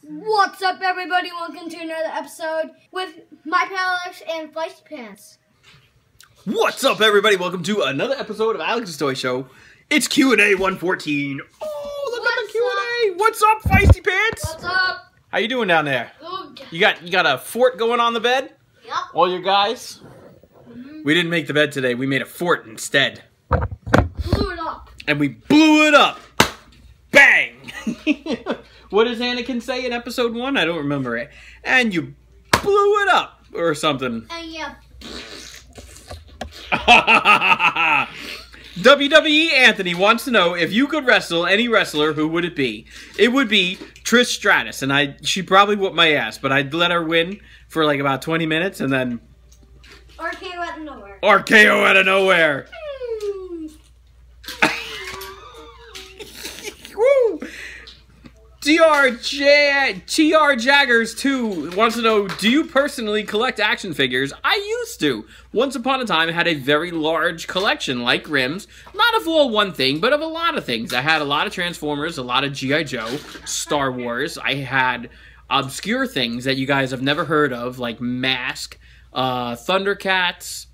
What's up, everybody? Welcome to another episode with my pal Alex and Feisty Pants. What's up, everybody? Welcome to another episode of Alex's Toy Show. It's Q&A 114. Oh, look at the Q&A. What's up, Feisty Pants? What's up? How you doing down there? Good. You got a fort going on the bed? Yep. All your guys? We didn't make the bed today. We made a fort instead. Blew it up. And we blew it up. Bang! What does Anakin say in episode 1? I don't remember it. And you blew it up or something. And yeah. WWE Anthony wants to know if you could wrestle any wrestler, who would it be? It would be Trish Stratus, and she probably whooped my ass, but I'd let her win for like about 20 minutes and then RKO out of nowhere. RKO out of nowhere. Woo! TR Jaggers 2 wants to know, do you personally collect action figures? I used to. Once upon a time, I had a very large collection, like Grimm's. Not of all one thing, but of a lot of things. I had a lot of Transformers, a lot of G.I. Joe, Star Wars. I had obscure things that you guys have never heard of, like Mask, Thundercats,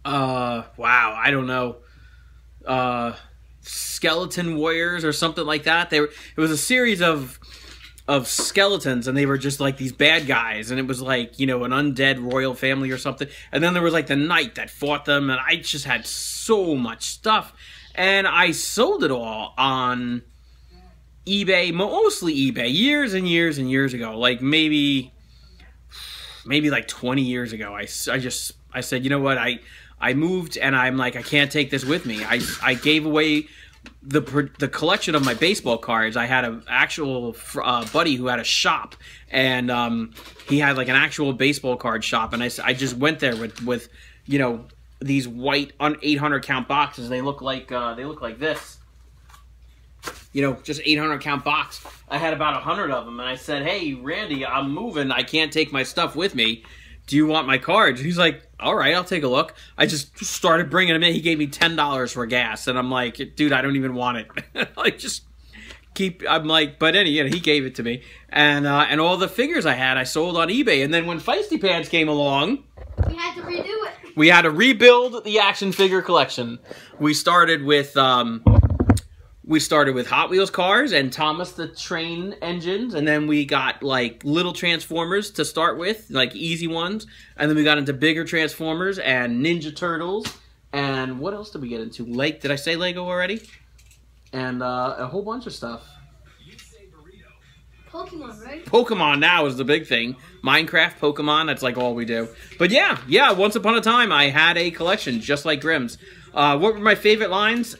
wow, I don't know, Skeleton Warriors or something like that. It was a series of skeletons, and they were just like these bad guys, and it was like, you know, an undead royal family or something. And then there was like the knight that fought them, and I just had so much stuff, and I sold it all on eBay, mostly eBay, years and years and years ago, like maybe like 20 years ago. I said, you know what, I moved, and I'm like, I can't take this with me. I gave away the collection of my baseball cards. I had an actual buddy who had a shop, and he had like an actual baseball card shop, and I just went there with you know, these white 800 count boxes. They look like this. You know, just 800 count box. I had about 100 of them, and I said, hey, Randy, I'm moving. I can't take my stuff with me. Do you want my cards? He's like, all right, I'll take a look. I just started bringing them in. He gave me $10 for gas, and I'm like, dude, I don't even want it. Like, just keep. I'm like, but you know, he gave it to me, and all the figures I had, I sold on eBay. And then when Feisty Pants came along, We had to redo it. we had to rebuild the action figure collection. We started with Hot Wheels cars and Thomas the Train engines, and then we got like little Transformers to start with, like easy ones, and then we got into bigger Transformers and Ninja Turtles, and what else did we get into? Did I say Lego already? And a whole bunch of stuff. Pokemon, right? Pokemon now is the big thing. Minecraft, Pokemon, that's like all we do. But yeah, once upon a time I had a collection just like Grimm's. What were my favorite lines?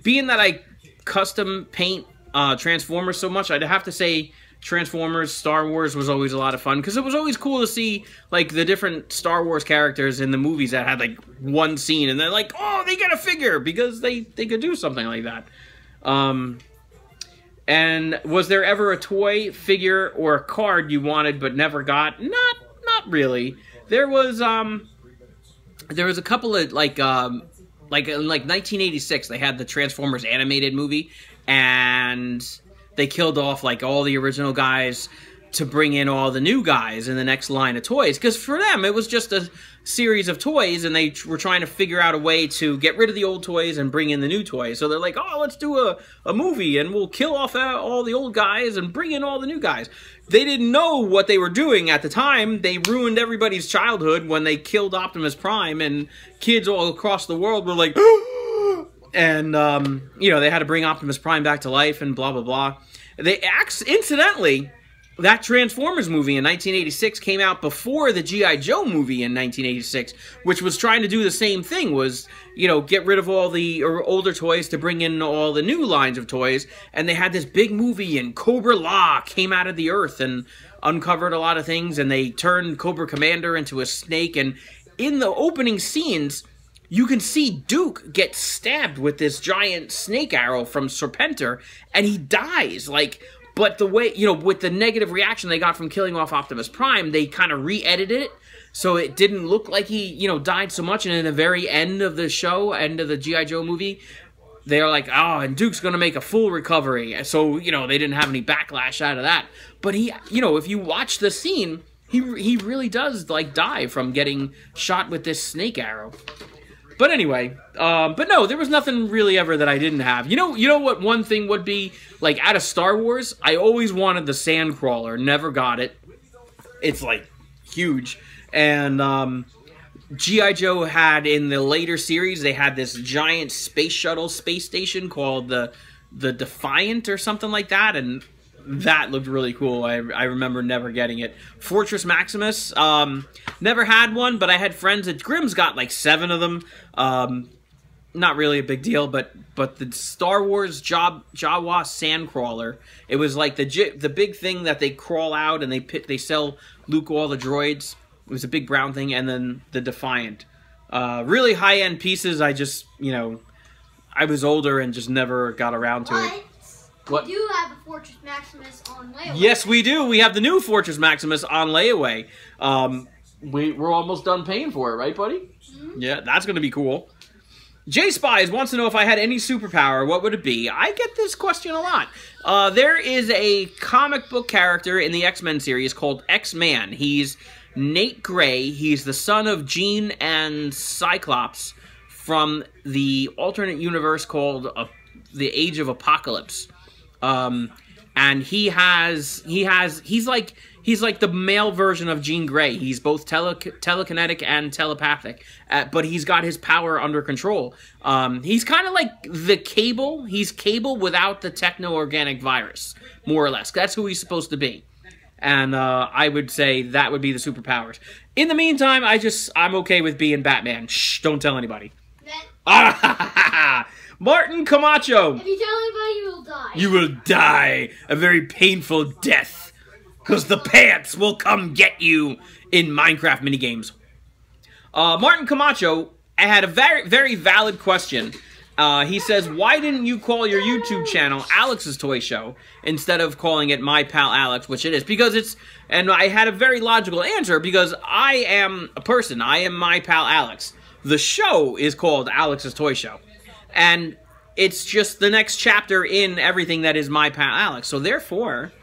Being that I custom paint Transformers so much, I'd have to say Transformers, Star Wars was always a lot of fun, because it was always cool to see like the different Star Wars characters in the movies that had like one scene, and they're like, oh, they get a figure because they could do something like that. And was there ever a toy, figure, or a card you wanted but never got? Not really. There was a couple of like in 1986, they had the Transformers animated movie, and they killed off like all the original guys to bring in all the new guys in the next line of toys. Because for them, it was just a series of toys, and they were trying to figure out a way to get rid of the old toys and bring in the new toys. So they're like, oh, let's do a movie, and we'll kill off all the old guys and bring in all the new guys. They didn't know what they were doing at the time. They ruined everybody's childhood when they killed Optimus Prime, and kids all across the world were like, and, you know, they had to bring Optimus Prime back to life and blah, blah, blah. Incidentally, that Transformers movie in 1986 came out before the G.I. Joe movie in 1986, which was trying to do the same thing, was, you know, get rid of all the older toys to bring in all the new lines of toys. And they had this big movie, and Cobra La came out of the earth and uncovered a lot of things, and they turned Cobra Commander into a snake. And in the opening scenes, you can see Duke get stabbed with this giant snake arrow from Serpentor, and he dies, like. But the way, you know, with the negative reaction they got from killing off Optimus Prime, they kind of re-edited it so it didn't look like he, you know, died so much. And in the very end of the show, end of the G.I. Joe movie, they're like, oh, and Duke's going to make a full recovery. So, you know, they didn't have any backlash out of that. But he, you know, if you watch the scene, he really does, like, die from getting shot with this snake arrow. But anyway, but no, there was nothing really ever that I didn't have. You know what one thing would be? Like, out of Star Wars, I always wanted the Sandcrawler. Never got it. It's, like, huge. And, G.I. Joe had, in the later series, they had this giant space shuttle space station called the Defiant or something like that, and that looked really cool. I remember never getting it. Fortress Maximus, never had one, but I had friends at Grimm's got like 7 of them. Not really a big deal, but the Star Wars Jawa Sandcrawler, it was like the big thing that they crawl out and they sell Luke all the droids. It was a big brown thing, and then the Defiant. Really high-end pieces. I just, you know, I was older and just never got around to it. What? We do have a Fortress Maximus on layaway. Yes, we do. We have the new Fortress Maximus on layaway. We're almost done paying for it, right, buddy? Mm-hmm. Yeah, that's going to be cool. J Spies wants to know if I had any superpower, what would it be? I get this question a lot. There is a comic book character in the X-Men series called X-Man. He's Nate Gray. He's the son of Jean and Cyclops from the alternate universe called the Age of Apocalypse. And he's like the male version of Jean Grey. He's both telekinetic and telepathic, but he's got his power under control. He's kind of like the Cable. He's Cable without the techno-organic virus, more or less. That's who he's supposed to be. And I would say that would be the superpowers. In the meantime, I'm okay with being Batman. Shh, don't tell anybody. Martin Camacho. If you tell anybody, you will die. You will die a very painful death. Because the pants will come get you in Minecraft minigames. Martin Camacho had a very, very valid question. He says, why didn't you call your YouTube channel Alex's Toy Show instead of calling it My Pal Alex, which it is? Because it's, and I had a very logical answer, because I am a person. I am My Pal Alex. The show is called Alex's Toy Show. And it's just the next chapter in everything that is My Pal Alex. So therefore,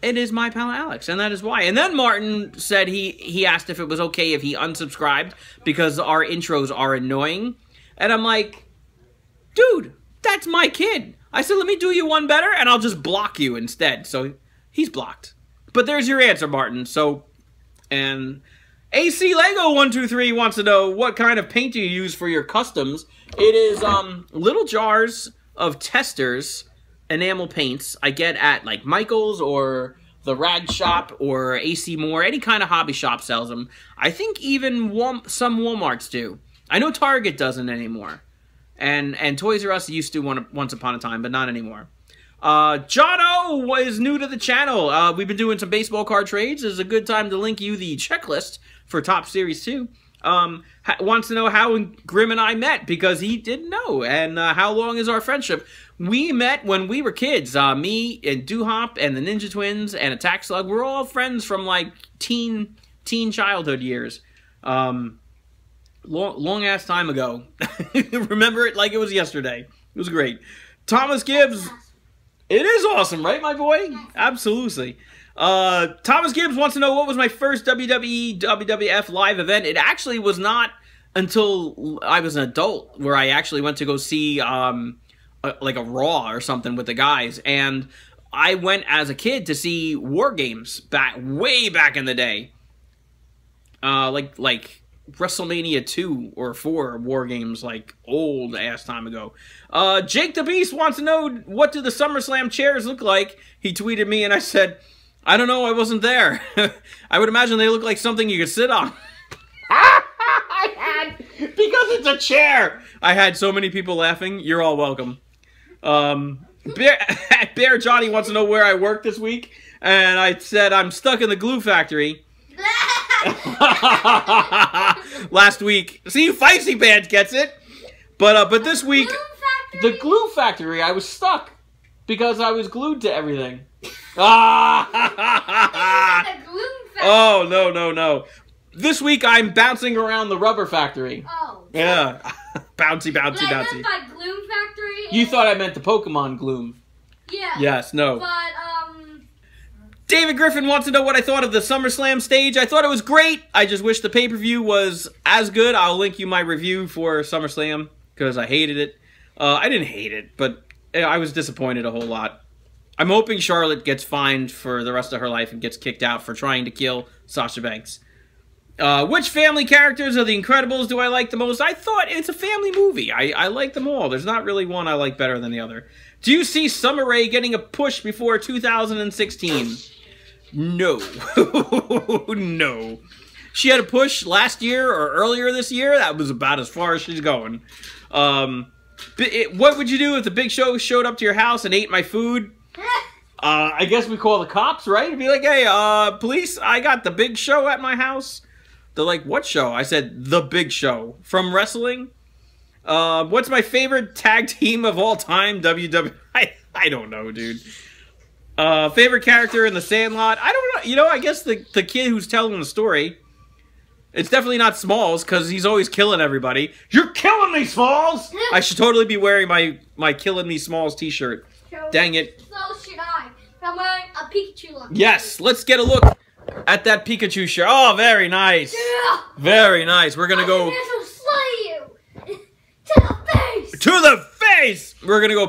it is My Pal Alex, and that is why. And then Martin said he asked if it was okay if he unsubscribed because our intros are annoying. And I'm like, dude, that's my kid. I said, let me do you one better, and I'll just block you instead. So he's blocked. But there's your answer, Martin. So, and AC Lego 123 wants to know what kind of paint do you use for your customs. It is little jars of Testors enamel paints I get at like Michael's or the Rag Shop or AC Moore. Any kind of hobby shop sells them. I think even some Walmarts do. I know Target doesn't anymore. And Toys R Us used to once upon a time, but not anymore. John O is new to the channel. We've been doing some baseball card trades. This is a good time to link you the checklist for Top Series 2. Wants to know how Grim and I met, because he didn't know. And how long is our friendship? We met when we were kids. Me and Doo-Hop and the Ninja Twins and Attack Slug. We're all friends from like teen childhood years. Long ass time ago. Remember it like it was yesterday. It was great. Thomas Gibbs. It is awesome, right, my boy? Absolutely. Thomas Gibbs wants to know what was my first WWE WWF live event. It actually was not until I was an adult where I actually went to go see like a Raw or something with the guys. And I went as a kid to see War Games way back in the day. Like WrestleMania 2 or 4 War Games, like old ass time ago. Jake the Beast wants to know, what do the SummerSlam chairs look like? He tweeted me and I said, I don't know, I wasn't there. I would imagine they look like something you could sit on. Because it's a chair. I had so many people laughing. You're all welcome. Bear Johnny wants to know where I work this week. And I said, I'm stuck in the glue factory. Last week. See, Feisty Pants gets it. But this week, the glue factory, I was stuck because I was glued to everything. Oh, no. This week, I'm bouncing around the rubber factory. Oh. Yeah. bouncy. By Gloom Factory, You thought I meant the Pokemon Gloom. Yeah. Yes, no. But, David Griffin wants to know what I thought of the SummerSlam stage. I thought it was great. I just wish the pay-per-view was as good. I'll link you my review for SummerSlam because I hated it. I didn't hate it, but I was disappointed a whole lot. I'm hoping Charlotte gets fined for the rest of her life and gets kicked out for trying to kill Sasha Banks. Which family characters of The Incredibles do I like the most? I thought it's a family movie. I like them all. There's not really one I like better than the other. Do you see Summer Rae getting a push before 2016? No. No. She had a push last year or earlier this year. That was about as far as she's going. What would you do if the Big Show showed up to your house and ate my food? I guess we call the cops, right? And be like, hey, police, I got the Big Show at my house. They're like, what show? I said, the Big Show. From wrestling? What's my favorite tag team of all time? WWE. I don't know, dude. Favorite character in The Sandlot? I don't know. You know, I guess the kid who's telling the story. It's definitely not Smalls, because he's always killing everybody. You're killing me, Smalls! I should totally be wearing my Killing Me Smalls t-shirt. Dang it. So should I. I'm wearing a Pikachu look. Yes, let's get a look at that Pikachu shirt. Oh, very nice. Yeah. Very nice. We're going to go... I slay you. To the face. To the face! We're going to go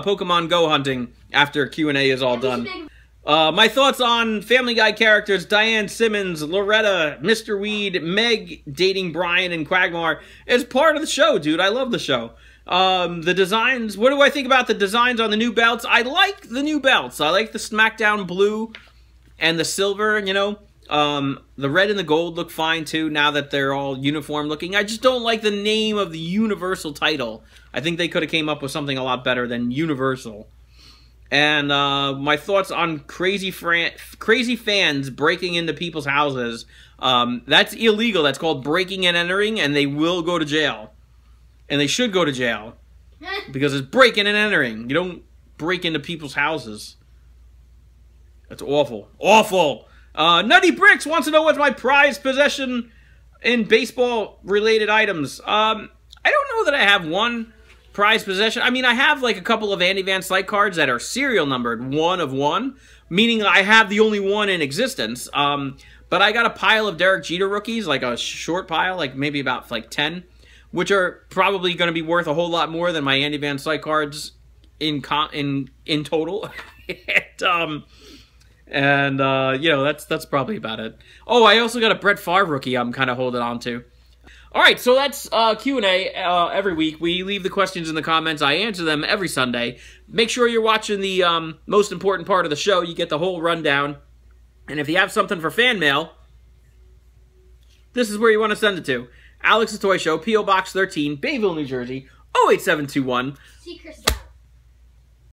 Pokemon Go hunting after Q&A is all done. My thoughts on Family Guy characters, Diane Simmons, Loretta, Mr. Weed, Meg dating Brian and Quagmire is part of the show, dude. I love the show. The designs, what do I think about the designs on the new belts? I like the new belts. I like the SmackDown blue and the silver, you know. The red and the gold look fine too now that they're all uniform looking. I just don't like the name of the Universal title. I think they could have came up with something a lot better than Universal. And my thoughts on crazy fans breaking into people's houses. That's illegal. That's called breaking and entering, and they will go to jail. And they should go to jail. Because it's breaking and entering. You don't break into people's houses. That's awful. Awful! Nutty Bricks wants to know what's my prized possession in baseball-related items. I don't know that I have one prized possession. I mean, I have like a couple of Andy Van Slyke cards that are serial numbered 1 of 1, meaning I have the only one in existence. But I got a pile of Derek Jeter rookies, like a short pile, like maybe about like 10, which are probably going to be worth a whole lot more than my Andy Van Slyke cards in total. And you know, that's probably about it. Oh, I also got a Brett Favre rookie I'm kind of holding on to. All right, so that's Q&A every week. We leave the questions in the comments. I answer them every Sunday. Make sure you're watching the most important part of the show. You get the whole rundown. And if you have something for fan mail, this is where you want to send it to. Alex's Toy Show, P.O. Box 13, Bayville, New Jersey, 08721. Secret Santa.